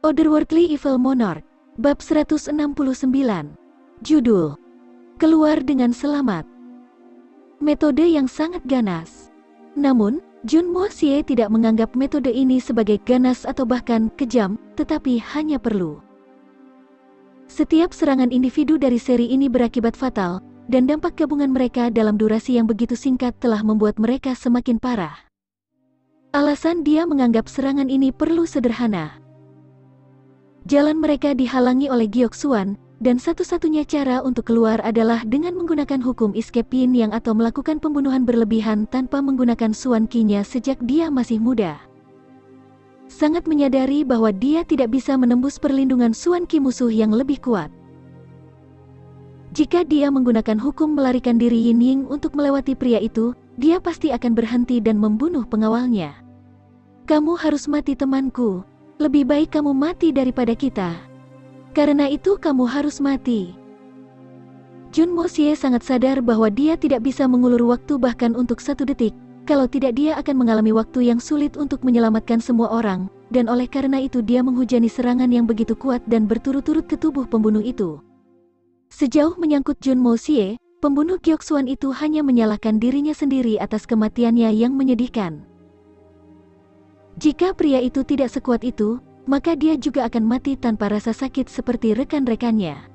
Otherworldly Evil Monarch, Bab 169. Judul: Keluar dengan Selamat. Metode yang sangat ganas. Namun, Junmo Xie tidak menganggap metode ini sebagai ganas atau bahkan kejam, tetapi hanya perlu. Setiap serangan individu dari seri ini berakibat fatal, dan dampak gabungan mereka dalam durasi yang begitu singkat telah membuat mereka semakin parah. Alasan dia menganggap serangan ini perlu sederhana. Jalan mereka dihalangi oleh Gyeoksuan, dan satu-satunya cara untuk keluar adalah dengan menggunakan hukum escape Yin Yang atau melakukan pembunuhan berlebihan tanpa menggunakan Suan Qi-nya sejak dia masih muda. Sangat menyadari bahwa dia tidak bisa menembus perlindungan Suan Qi musuh yang lebih kuat. Jika dia menggunakan hukum melarikan diri Yin Ying untuk melewati pria itu, dia pasti akan berhenti dan membunuh pengawalnya. Kamu harus mati temanku. Lebih baik kamu mati daripada kita. Karena itu kamu harus mati. Junmo Xie sangat sadar bahwa dia tidak bisa mengulur waktu bahkan untuk 1 detik. Kalau tidak dia akan mengalami waktu yang sulit untuk menyelamatkan semua orang. Dan oleh karena itu dia menghujani serangan yang begitu kuat dan berturut-turut ke tubuh pembunuh itu. Sejauh menyangkut Junmo Xie, pembunuh Gyeoksuan itu hanya menyalahkan dirinya sendiri atas kematiannya yang menyedihkan. Jika pria itu tidak sekuat itu, maka dia juga akan mati tanpa rasa sakit seperti rekan-rekannya.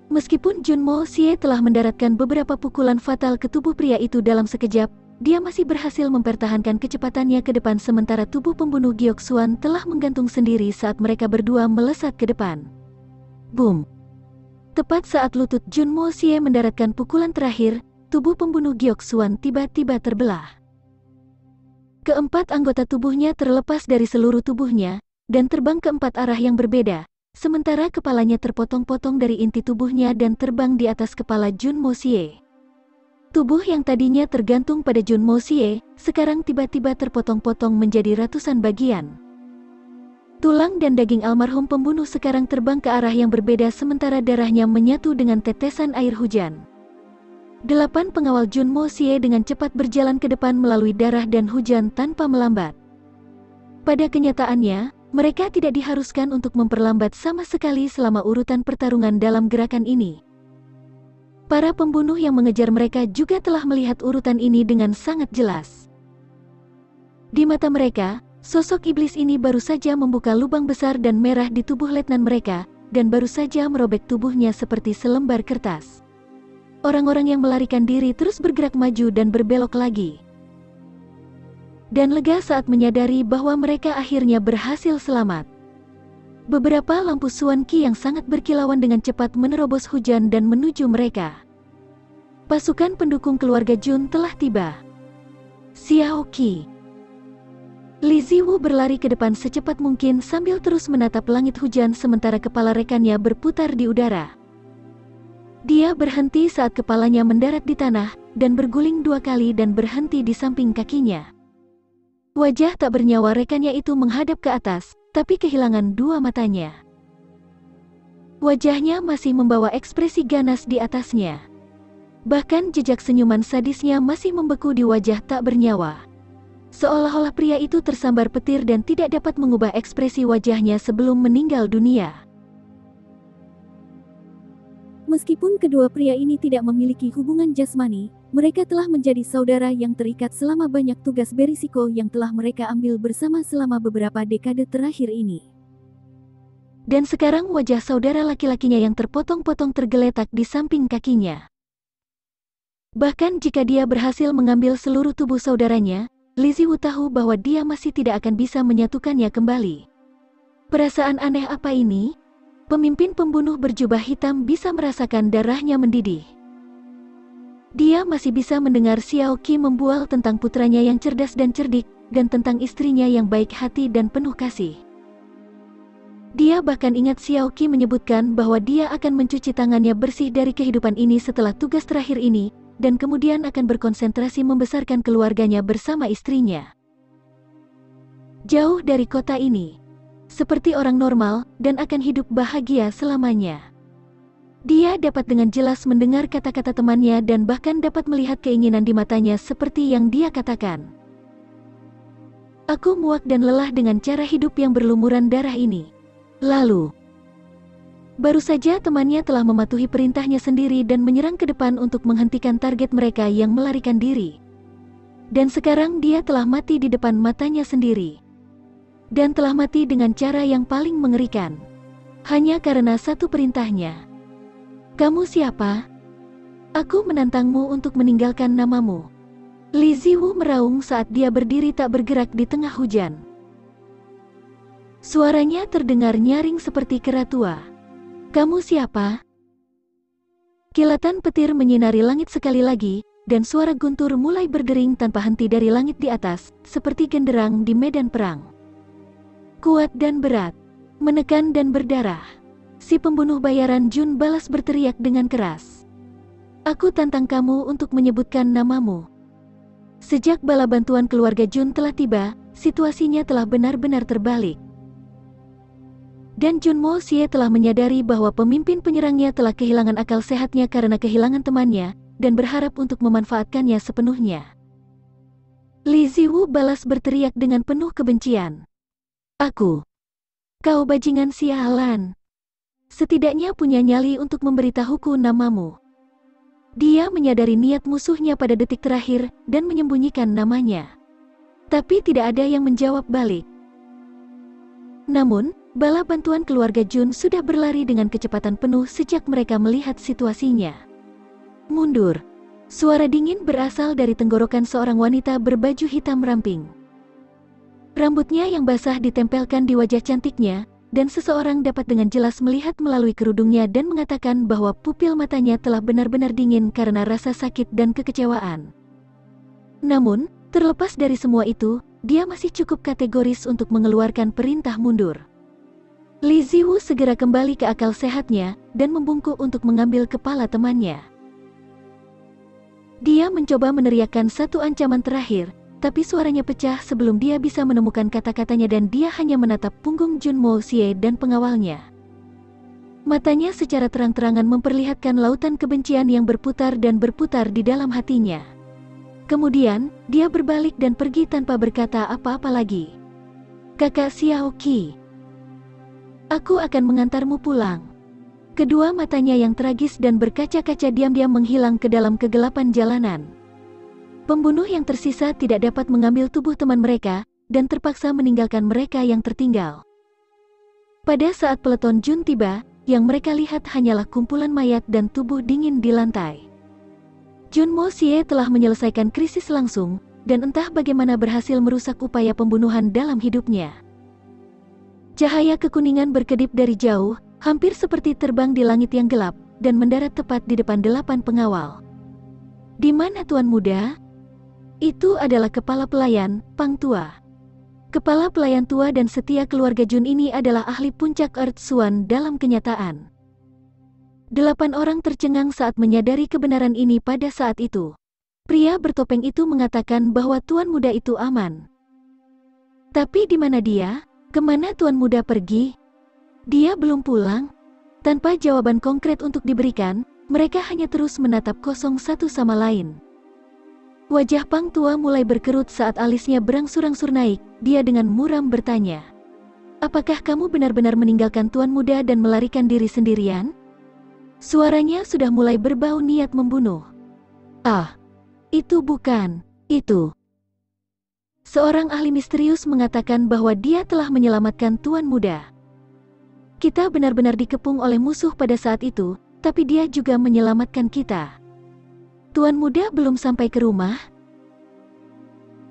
Meskipun Junmo Xie telah mendaratkan beberapa pukulan fatal ke tubuh pria itu dalam sekejap, dia masih berhasil mempertahankan kecepatannya ke depan sementara tubuh pembunuh Gyeoksuan telah menggantung sendiri saat mereka berdua melesat ke depan. Boom! Tepat saat lutut Junmo Xie mendaratkan pukulan terakhir, tubuh pembunuh Gyeoksuan tiba-tiba terbelah. Keempat anggota tubuhnya terlepas dari seluruh tubuhnya, dan terbang ke 4 arah yang berbeda, sementara kepalanya terpotong-potong dari inti tubuhnya dan terbang di atas kepala Junmo Xie. Tubuh yang tadinya tergantung pada Junmo Xie, sekarang tiba-tiba terpotong-potong menjadi ratusan bagian. Tulang dan daging almarhum pembunuh sekarang terbang ke arah yang berbeda sementara darahnya menyatu dengan tetesan air hujan. 8 pengawal Junmo Xie dengan cepat berjalan ke depan melalui darah dan hujan tanpa melambat. Pada kenyataannya, mereka tidak diharuskan untuk memperlambat sama sekali selama urutan pertarungan dalam gerakan ini. Para pembunuh yang mengejar mereka juga telah melihat urutan ini dengan sangat jelas. Di mata mereka, sosok iblis ini baru saja membuka lubang besar dan merah di tubuh letnan mereka, dan baru saja merobek tubuhnya seperti selembar kertas. Orang-orang yang melarikan diri terus bergerak maju dan berbelok lagi. Dan lega saat menyadari bahwa mereka akhirnya berhasil selamat. Beberapa lampu Suan Qi yang sangat berkilauan dengan cepat menerobos hujan dan menuju mereka. Pasukan pendukung keluarga Jun telah tiba. Xiao Qi. Li Ziwu berlari ke depan secepat mungkin sambil terus menatap langit hujan sementara kepala rekannya berputar di udara. Dia berhenti saat kepalanya mendarat di tanah, dan berguling 2 kali dan berhenti di samping kakinya. Wajah tak bernyawa rekannya itu menghadap ke atas, tapi kehilangan 2 matanya. Wajahnya masih membawa ekspresi ganas di atasnya. Bahkan jejak senyuman sadisnya masih membeku di wajah tak bernyawa. Seolah-olah pria itu tersambar petir dan tidak dapat mengubah ekspresi wajahnya sebelum meninggal dunia. Meskipun kedua pria ini tidak memiliki hubungan jasmani, mereka telah menjadi saudara yang terikat selama banyak tugas berisiko yang telah mereka ambil bersama selama beberapa dekade terakhir ini. Dan sekarang wajah saudara laki-lakinya yang terpotong-potong tergeletak di samping kakinya. Bahkan jika dia berhasil mengambil seluruh tubuh saudaranya, Li Ziwu tahu bahwa dia masih tidak akan bisa menyatukannya kembali. Perasaan aneh apa ini? Pemimpin pembunuh berjubah hitam bisa merasakan darahnya mendidih. Dia masih bisa mendengar Xiao Qi membual tentang putranya yang cerdas dan cerdik, dan tentang istrinya yang baik hati dan penuh kasih. Dia bahkan ingat Xiao Qi menyebutkan bahwa dia akan mencuci tangannya bersih dari kehidupan ini setelah tugas terakhir ini, dan kemudian akan berkonsentrasi membesarkan keluarganya bersama istrinya. Jauh dari kota ini. Seperti orang normal, dan akan hidup bahagia selamanya. Dia dapat dengan jelas mendengar kata-kata temannya dan bahkan dapat melihat keinginan di matanya seperti yang dia katakan. Aku muak dan lelah dengan cara hidup yang berlumuran darah ini. Lalu, baru saja temannya telah mematuhi perintahnya sendiri dan menyerang ke depan untuk menghentikan target mereka yang melarikan diri. Dan sekarang dia telah mati di depan matanya sendiri. Dan telah mati dengan cara yang paling mengerikan. Hanya karena satu perintahnya. Kamu siapa? Aku menantangmu untuk meninggalkan namamu. Li Ziwu meraung saat dia berdiri tak bergerak di tengah hujan. Suaranya terdengar nyaring seperti kera tua. Kamu siapa? Kilatan petir menyinari langit sekali lagi, dan suara guntur mulai berdering tanpa henti dari langit di atas, seperti genderang di medan perang. Kuat dan berat, menekan dan berdarah. Si pembunuh bayaran Jun balas berteriak dengan keras. Aku tantang kamu untuk menyebutkan namamu. Sejak bala bantuan keluarga Jun telah tiba, situasinya telah benar-benar terbalik. Dan Jun Mo Xie telah menyadari bahwa pemimpin penyerangnya telah kehilangan akal sehatnya karena kehilangan temannya, dan berharap untuk memanfaatkannya sepenuhnya. Li Ziwu balas berteriak dengan penuh kebencian. Aku. Kau bajingan sialan. Setidaknya punya nyali untuk memberitahuku namamu. Dia menyadari niat musuhnya pada detik terakhir dan menyembunyikan namanya. Tapi tidak ada yang menjawab balik. Namun, bala bantuan keluarga Jun sudah berlari dengan kecepatan penuh sejak mereka melihat situasinya. Mundur. Suara dingin berasal dari tenggorokan seorang wanita berbaju hitam ramping. Rambutnya yang basah ditempelkan di wajah cantiknya, dan seseorang dapat dengan jelas melihat melalui kerudungnya dan mengatakan bahwa pupil matanya telah benar-benar dingin karena rasa sakit dan kekecewaan. Namun, terlepas dari semua itu, dia masih cukup kategoris untuk mengeluarkan perintah mundur. Li Ziwu segera kembali ke akal sehatnya dan membungkuk untuk mengambil kepala temannya. Dia mencoba meneriakkan satu ancaman terakhir, tapi suaranya pecah sebelum dia bisa menemukan kata-katanya dan dia hanya menatap punggung Jun Mo Xie dan pengawalnya. Matanya secara terang-terangan memperlihatkan lautan kebencian yang berputar dan berputar di dalam hatinya. Kemudian, dia berbalik dan pergi tanpa berkata apa-apa lagi. Kakak Xiao Qi. Aku akan mengantarmu pulang. Kedua matanya yang tragis dan berkaca-kaca diam-diam menghilang ke dalam kegelapan jalanan. Pembunuh yang tersisa tidak dapat mengambil tubuh teman mereka, dan terpaksa meninggalkan mereka yang tertinggal. Pada saat peleton Jun tiba, yang mereka lihat hanyalah kumpulan mayat dan tubuh dingin di lantai. Jun Mo Xie telah menyelesaikan krisis langsung, dan entah bagaimana berhasil merusak upaya pembunuhan dalam hidupnya. Cahaya kekuningan berkedip dari jauh, hampir seperti terbang di langit yang gelap, dan mendarat tepat di depan 8 pengawal. Di mana Tuan Muda? Itu adalah kepala pelayan, Pang Tua. Kepala pelayan tua dan setia keluarga Jun ini adalah ahli puncak Earth Swan dalam kenyataan. 8 orang tercengang saat menyadari kebenaran ini pada saat itu. Pria bertopeng itu mengatakan bahwa Tuan Muda itu aman. Tapi di mana dia? Kemana Tuan Muda pergi? Dia belum pulang? Tanpa jawaban konkret untuk diberikan, mereka hanya terus menatap kosong satu sama lain. Wajah Pang Tua mulai berkerut saat alisnya berangsur-angsur naik, dia dengan muram bertanya. Apakah kamu benar-benar meninggalkan Tuan Muda dan melarikan diri sendirian? Suaranya sudah mulai berbau niat membunuh. Ah, itu bukan, itu. Seorang ahli misterius mengatakan bahwa dia telah menyelamatkan Tuan Muda. Kita benar-benar dikepung oleh musuh pada saat itu, tapi dia juga menyelamatkan kita. Tuan Muda belum sampai ke rumah.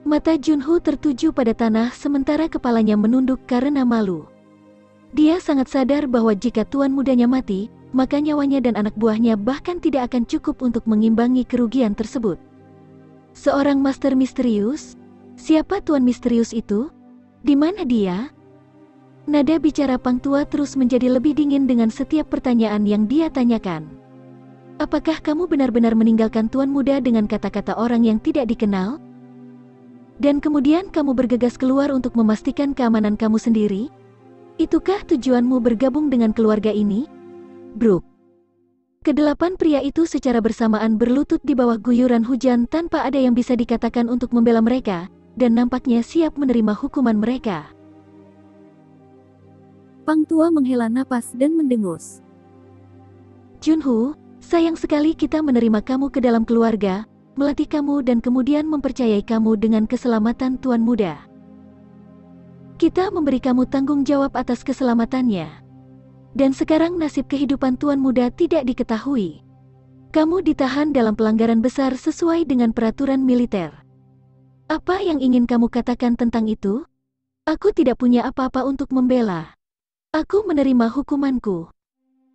Mata Junho tertuju pada tanah sementara kepalanya menunduk karena malu. Dia sangat sadar bahwa jika Tuan Mudanya mati, maka nyawanya dan anak buahnya bahkan tidak akan cukup untuk mengimbangi kerugian tersebut. Seorang master misterius? Siapa Tuan misterius itu? Di mana dia? Nada bicara Pang Tua terus menjadi lebih dingin dengan setiap pertanyaan yang dia tanyakan. Apakah kamu benar-benar meninggalkan Tuan Muda dengan kata-kata orang yang tidak dikenal? Dan kemudian kamu bergegas keluar untuk memastikan keamanan kamu sendiri? Itukah tujuanmu bergabung dengan keluarga ini? Brook. Kedelapan pria itu secara bersamaan berlutut di bawah guyuran hujan tanpa ada yang bisa dikatakan untuk membela mereka, dan nampaknya siap menerima hukuman mereka. Pang Tua menghela napas dan mendengus. Junho, sayang sekali kita menerima kamu ke dalam keluarga, melatih kamu dan kemudian mempercayai kamu dengan keselamatan Tuan Muda. Kita memberi kamu tanggung jawab atas keselamatannya. Dan sekarang nasib kehidupan Tuan Muda tidak diketahui. Kamu ditahan dalam pelanggaran besar sesuai dengan peraturan militer. Apa yang ingin kamu katakan tentang itu? Aku tidak punya apa-apa untuk membela. Aku menerima hukumanku.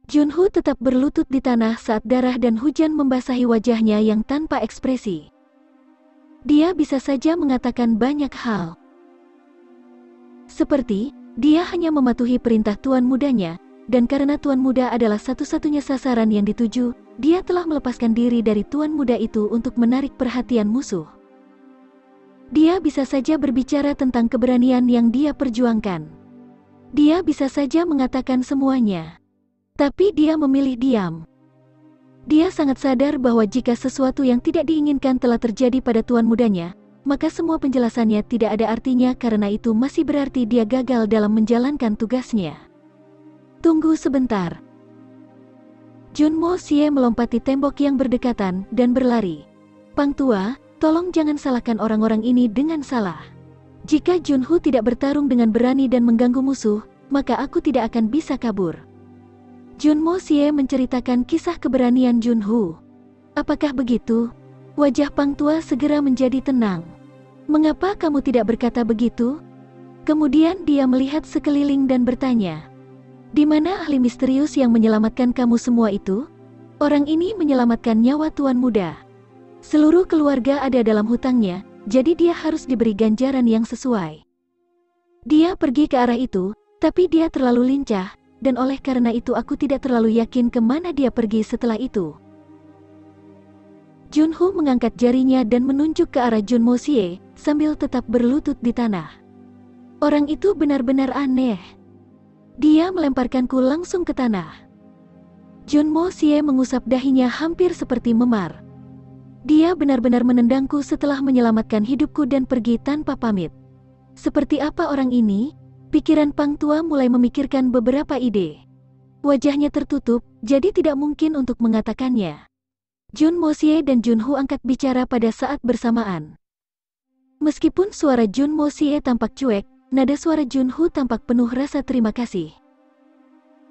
Junho tetap berlutut di tanah saat darah dan hujan membasahi wajahnya yang tanpa ekspresi. Dia bisa saja mengatakan banyak hal. Seperti, dia hanya mematuhi perintah Tuan Mudanya, dan karena Tuan Muda adalah satu-satunya sasaran yang dituju, dia telah melepaskan diri dari Tuan Muda itu untuk menarik perhatian musuh. Dia bisa saja berbicara tentang keberanian yang dia perjuangkan. Dia bisa saja mengatakan semuanya. Tapi dia memilih diam. Dia sangat sadar bahwa jika sesuatu yang tidak diinginkan telah terjadi pada Tuan Mudanya, maka semua penjelasannya tidak ada artinya karena itu masih berarti dia gagal dalam menjalankan tugasnya. Tunggu sebentar. Junmo Xie melompati tembok yang berdekatan dan berlari. Pang Tua, tolong jangan salahkan orang-orang ini dengan salah. Jika Junho tidak bertarung dengan berani dan mengganggu musuh, maka aku tidak akan bisa kabur. Junmo Xie menceritakan kisah keberanian Junho. Apakah begitu? Wajah Pang Tua segera menjadi tenang. Mengapa kamu tidak berkata begitu? Kemudian dia melihat sekeliling dan bertanya, di mana ahli misterius yang menyelamatkan kamu semua itu? Orang ini menyelamatkan nyawa Tuan Muda. Seluruh keluarga ada dalam hutangnya, jadi dia harus diberi ganjaran yang sesuai. Dia pergi ke arah itu, tapi dia terlalu lincah, dan oleh karena itu aku tidak terlalu yakin kemana dia pergi setelah itu. Junho mengangkat jarinya dan menunjuk ke arah Junmo Xie, sambil tetap berlutut di tanah. Orang itu benar-benar aneh. Dia melemparkanku langsung ke tanah. Junmo Xie mengusap dahinya hampir seperti memar. Dia benar-benar menendangku setelah menyelamatkan hidupku dan pergi tanpa pamit. Seperti apa orang ini? Pikiran Pang Tua mulai memikirkan beberapa ide. Wajahnya tertutup, jadi tidak mungkin untuk mengatakannya. Junmo Xie dan Junho angkat bicara pada saat bersamaan. Meskipun suara Junmo Xie tampak cuek, nada suara Junho tampak penuh rasa terima kasih.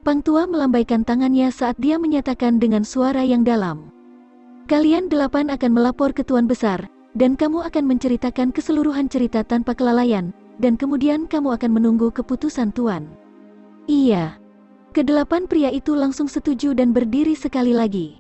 Pang Tua melambaikan tangannya saat dia menyatakan dengan suara yang dalam. Kalian 8 akan melapor ke Tuan Besar, dan kamu akan menceritakan keseluruhan cerita tanpa kelalaian, dan kemudian kamu akan menunggu keputusan Tuan. Iya. Ke-8 pria itu langsung setuju dan berdiri sekali lagi.